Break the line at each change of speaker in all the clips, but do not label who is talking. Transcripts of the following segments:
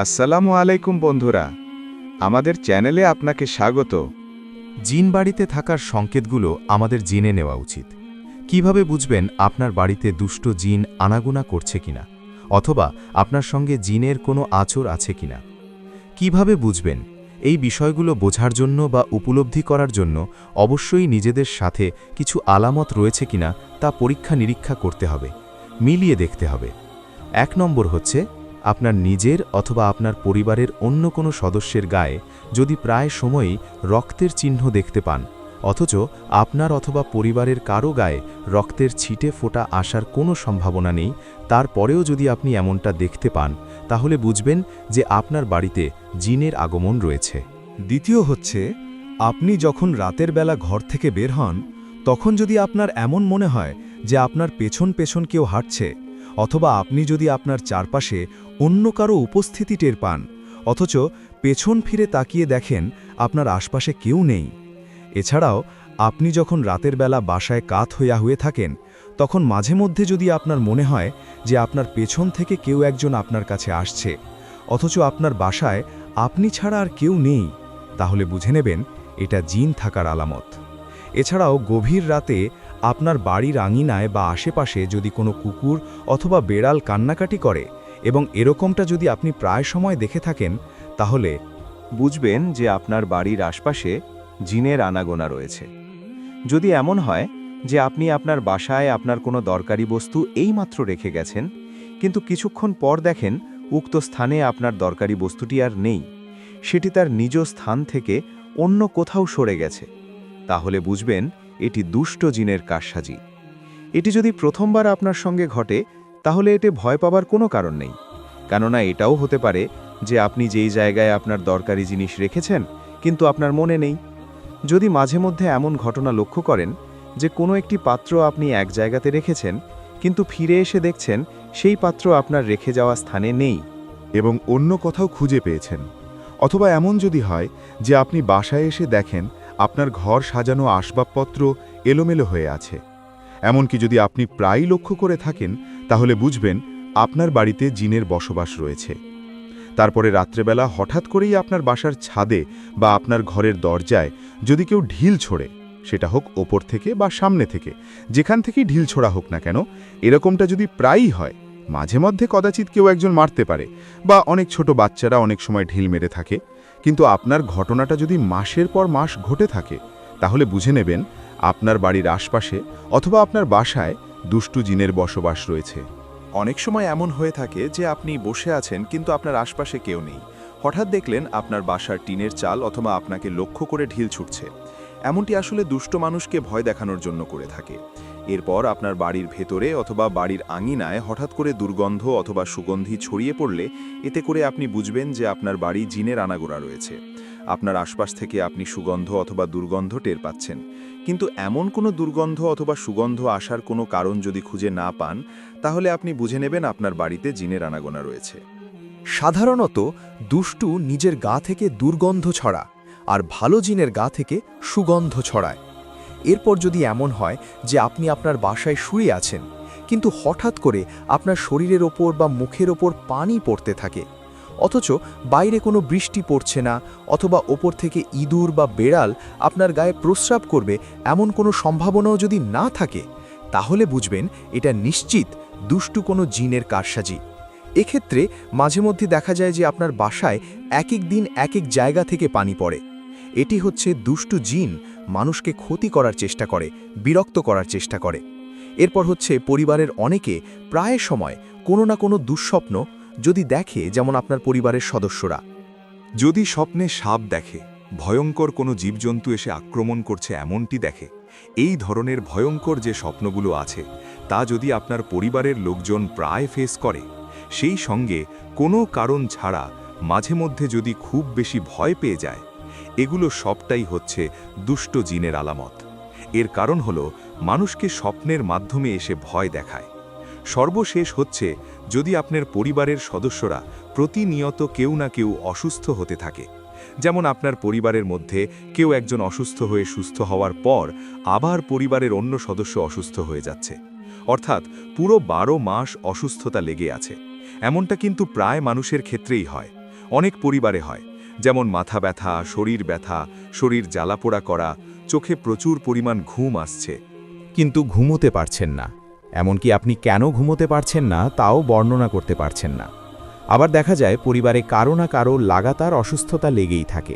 আসসালামু আলাইকুম বন্ধুরা, আমাদের চ্যানেলে আপনাকে স্বাগত।
জিন বাড়িতে থাকার সংকেতগুলো আমাদের জেনে নেওয়া উচিত। কিভাবে বুঝবেন আপনার বাড়িতে দুষ্ট জিন আনাগোনা করছে কিনা, অথবা আপনার সঙ্গে জিনের কোনো আচর আছে কিনা? কিভাবে বুঝবেন? এই বিষয়গুলো বোঝার জন্য বা উপলব্ধি করার জন্য অবশ্যই নিজেদের সাথে কিছু আলামত রয়েছে কিনা তা পরীক্ষা নিরীক্ষা করতে হবে, মিলিয়ে দেখতে হবে। ১ নম্বর হচ্ছে আপনার নিজের অথবা আপনার পরিবারের অন্য কোনো সদস্যের গায়ে যদি প্রায় সময়ই রক্তের চিহ্ন দেখতে পান, অথচ আপনার অথবা পরিবারের কারো গায়ে রক্তের ছিটে ফোঁটা আসার কোনো সম্ভাবনা নেই, তারপরেও যদি আপনি এমনটা দেখতে পান, তাহলে বুঝবেন যে আপনার বাড়িতে জিনের আগমন রয়েছে।
দ্বিতীয় হচ্ছে, আপনি যখন রাতের বেলা ঘর থেকে বের হন, তখন যদি আপনার এমন মনে হয় যে আপনার পেছন পেছন কেউ হাঁটছে, অথবা আপনি যদি আপনার চারপাশে অন্য কারো উপস্থিতি টের পান, অথচ পেছন ফিরে তাকিয়ে দেখেন আপনার আশপাশে কেউ নেই। এছাড়াও আপনি যখন রাতের বেলা বাসায় কাত হয়ে থাকেন, তখন মাঝে মধ্যে যদি আপনার মনে হয় যে আপনার পেছন থেকে কেউ একজন আপনার কাছে আসছে, অথচ আপনার বাসায় আপনি ছাড়া আর কেউ নেই, তাহলে বুঝে নেবেন এটা জিন থাকার আলামত। এছাড়াও গভীর রাতে আপনার বাড়ির আঙিনায় বা আশেপাশে যদি কোনো কুকুর অথবা বেড়াল কান্নাকাটি করে এবং এরকমটা যদি আপনি প্রায় সময় দেখে থাকেন, তাহলে
বুঝবেন যে আপনার বাড়ির আশপাশে জিনের আনাগোনা রয়েছে। যদি এমন হয় যে আপনি আপনার বাসায় আপনার কোনো দরকারি বস্তু এইমাত্র রেখে গেছেন, কিন্তু কিছুক্ষণ পর দেখেন উক্ত স্থানে আপনার দরকারি বস্তুটি আর নেই, সেটি তার নিজ স্থান থেকে অন্য কোথাও সরে গেছে, তাহলে বুঝবেন এটি দুষ্ট জিনের কারসাজি। এটি যদি প্রথমবার আপনার সঙ্গে ঘটে, তাহলে এতে ভয় পাবার কোনো কারণ নেই, কেননা এটাও হতে পারে যে আপনি যেই জায়গায় আপনার দরকারি জিনিস রেখেছেন কিন্তু আপনার মনে নেই। যদি মাঝে মধ্যে এমন ঘটনা লক্ষ্য করেন যে কোনো একটি পাত্র আপনি এক জায়গাতে রেখেছেন, কিন্তু ফিরে এসে দেখছেন সেই পাত্র আপনার রেখে যাওয়া স্থানে নেই
এবং অন্য কোথাও খুঁজে পেয়েছেন, অথবা এমন যদি হয় যে আপনি বাসায় এসে দেখেন আপনার ঘর সাজানো আসবাবপত্র এলোমেলো হয়ে আছে, এমনকি যদি আপনি প্রায়ই লক্ষ্য করে থাকেন, তাহলে বুঝবেন আপনার বাড়িতে জিনের বসবাস রয়েছে। তারপরে রাত্রেবেলা হঠাৎ করেই আপনার বাসার ছাদে বা আপনার ঘরের দরজায় যদি কেউ ঢিল ছোড়ে, সেটা হোক ওপর থেকে বা সামনে থেকে, যেখান থেকেই ঢিল ছোড়া হোক না কেন, এরকমটা যদি প্রায়ই হয়, মাঝে মধ্যে কদাচিৎ কেউ একজন মারতে পারে বা অনেক ছোট বাচ্চারা অনেক সময় ঢিল মেরে থাকে, কিন্তু আপনার ঘটনাটা যদি মাসের পর মাস ঘটে থাকে, তাহলে বুঝে নেবেন আপনার বাড়ির আশপাশে অথবা আপনার বাসায় দুষ্টু জিনের বসবাস রয়েছে।
অনেক সময় এমন হয়ে থাকে যে আপনি বসে আছেন কিন্তু আপনার আশপাশে কেউ নেই, হঠাৎ দেখলেন আপনার বাসার টিনের চাল অথবা আপনাকে লক্ষ্য করে ঢিল ছুটছে। এমনটি আসলে দুষ্ট মানুষকে ভয় দেখানোর জন্য করে থাকে। এরপর আপনার বাড়ির ভেতরে অথবা বাড়ির আঙিনায় হঠাৎ করে দুর্গন্ধ অথবা সুগন্ধি ছড়িয়ে পড়লে এতে করে আপনি বুঝবেন যে আপনার বাড়ি জিনের আনাগোনা রয়েছে। আপনার আশপাশ থেকে আপনি সুগন্ধ অথবা দুর্গন্ধ টের পাচ্ছেন, কিন্তু এমন কোনো দুর্গন্ধ অথবা সুগন্ধ আসার কোনো কারণ যদি খুঁজে না পান, তাহলে আপনি বুঝে নেবেন আপনার বাড়িতে জিনের আনাগোনা রয়েছে।
সাধারণত দুষ্টু নিজের গা থেকে দুর্গন্ধ ছড়া আর ভালো জিনের গা থেকে সুগন্ধ ছড়ায়। এরপর যদি এমন হয় যে আপনি আপনার বাসায় শুয়ে আছেন, কিন্তু হঠাৎ করে আপনার শরীরের ওপর বা মুখের ওপর পানি পড়তে থাকে, অথচ বাইরে কোনো বৃষ্টি পড়ছে না, অথবা ওপর থেকে ইঁদুর বা বেড়াল আপনার গায়ে প্রস্রাব করবে এমন কোনো সম্ভাবনাও যদি না থাকে, তাহলে বুঝবেন এটা নিশ্চিত দুষ্টু কোনো জিনের কারসাজি। এক্ষেত্রে মাঝে মধ্যে দেখা যায় যে আপনার বাসায় এক এক দিন এক এক জায়গা থেকে পানি পড়ে। এটি হচ্ছে দুষ্টু জিন মানুষকে ক্ষতি করার চেষ্টা করে, বিরক্ত করার চেষ্টা করে। এরপর হচ্ছে পরিবারের অনেকে প্রায় সময় কোনো না কোনো দুঃস্বপ্ন যদি দেখে, যেমন আপনার পরিবারের সদস্যরা
যদি স্বপ্নে সাপ দেখে, ভয়ঙ্কর কোনো জীবজন্তু এসে আক্রমণ করছে এমনটি দেখে, এই ধরনের ভয়ঙ্কর যে স্বপ্নগুলো আছে তা যদি আপনার পরিবারের লোকজন প্রায় ফেস করে, সেই সঙ্গে কোনো কারণ ছাড়া মাঝে মধ্যে যদি খুব বেশি ভয় পেয়ে যায়, এগুলো সবটাই হচ্ছে দুষ্ট জিনের আলামত। এর কারণ হলো মানুষকে স্বপ্নের মাধ্যমে এসে ভয় দেখায়। সর্বশেষ হচ্ছে যদি আপনার পরিবারের সদস্যরা প্রতিনিয়ত কেউ না কেউ অসুস্থ হতে থাকে, যেমন আপনার পরিবারের মধ্যে কেউ একজন অসুস্থ হয়ে সুস্থ হওয়ার পর আবার পরিবারের অন্য সদস্য অসুস্থ হয়ে যাচ্ছে, অর্থাৎ পুরো 12 মাস অসুস্থতা লেগে আছে, এমনটা কিন্তু প্রায় মানুষের ক্ষেত্রেই হয়। অনেক পরিবারে হয়, যেমন মাথা ব্যথা, শরীর ব্যথা, শরীর জ্বালাপোড়া করা, চোখে প্রচুর পরিমাণ ঘুম আসছে।
কিন্তু ঘুমোতে পারছেন না। এমনকি আপনি কেন ঘুমোতে পারছেন না তাও বর্ণনা করতে পারছেন না। আবার দেখা যায় পরিবারে কারো না কারো লাগাতার অসুস্থতা লেগেই থাকে।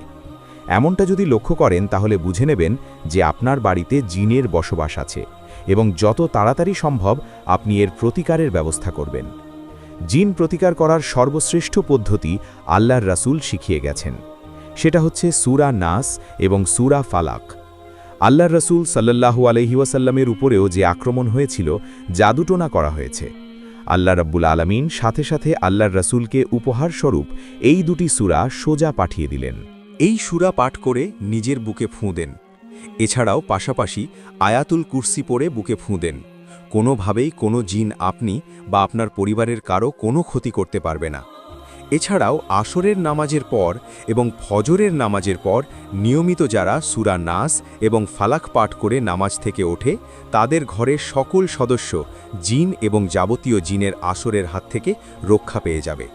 এমনটা যদি লক্ষ্য করেন তাহলে বুঝে নেবেন যে আপনার বাড়িতে জিনের বসবাস আছে এবং যত তাড়াতাড়ি সম্ভব আপনি এর প্রতিকারের ব্যবস্থা করবেন। জিন প্রতিকার করার সর্বশ্রেষ্ঠ পদ্ধতি আল্লাহর রাসূল শিখিয়ে গেছেন। সেটা হচ্ছে সূরা নাস এবং সূরা ফালাক। আল্লাহর রাসূল সাল্লাল্লাহু আলাইহি ওয়াসাল্লামের উপরেও যে আক্রমণ হয়েছিল, জাদুটোনা করা হয়েছে, আল্লাহ রাব্বুল আলামিন সাথে সাথে আল্লাহর রাসূলকে উপহারস্বরূপ এই দুটি সূরা সোজা পাঠিয়ে দিলেন।
এই সূরা পাঠ করে নিজের বুকে ফুঁ দেন। এছাড়াও পাশাপাশি আয়াতুল কুরসি পড়ে বুকে ফুঁ দেন। কোনোভাবেই কোনো জিন আপনি বা আপনার পরিবারের কারো কোনো ক্ষতি করতে পারবে না। এছাড়াও আসরের নামাজের পর এবং ফজরের নামাজের পর নিয়মিত যারা সূরা নাস এবং ফালাক পাঠ করে নামাজ থেকে ওঠে, তাদের ঘরের সকল সদস্য জিন এবং যাবতীয় জিনের আসরের হাত থেকে রক্ষা পেয়ে যাবে।